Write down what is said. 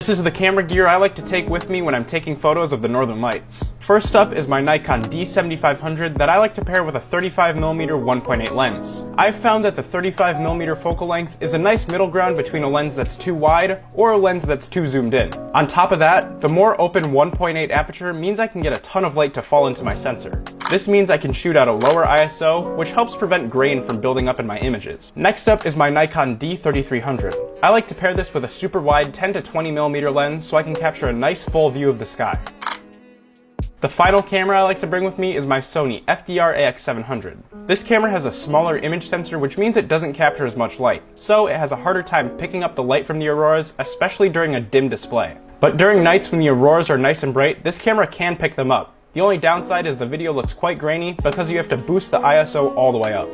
This is the camera gear I like to take with me when I'm taking photos of the Northern Lights. First up is my Nikon D7500 that I like to pair with a 35mm 1.8 lens. I've found that the 35mm focal length is a nice middle ground between a lens that's too wide or a lens that's too zoomed in. On top of that, the more open 1.8 aperture means I can get a ton of light to fall into my sensor. This means I can shoot at a lower ISO, which helps prevent grain from building up in my images. Next up is my Nikon D3300. I like to pair this with a super wide 10 to 20mm lens so I can capture a nice full view of the sky. The final camera I like to bring with me is my Sony FDR-AX700. This camera has a smaller image sensor, which means it doesn't capture as much light, so it has a harder time picking up the light from the auroras, especially during a dim display. But during nights when the auroras are nice and bright, this camera can pick them up. The only downside is the video looks quite grainy because you have to boost the ISO all the way up.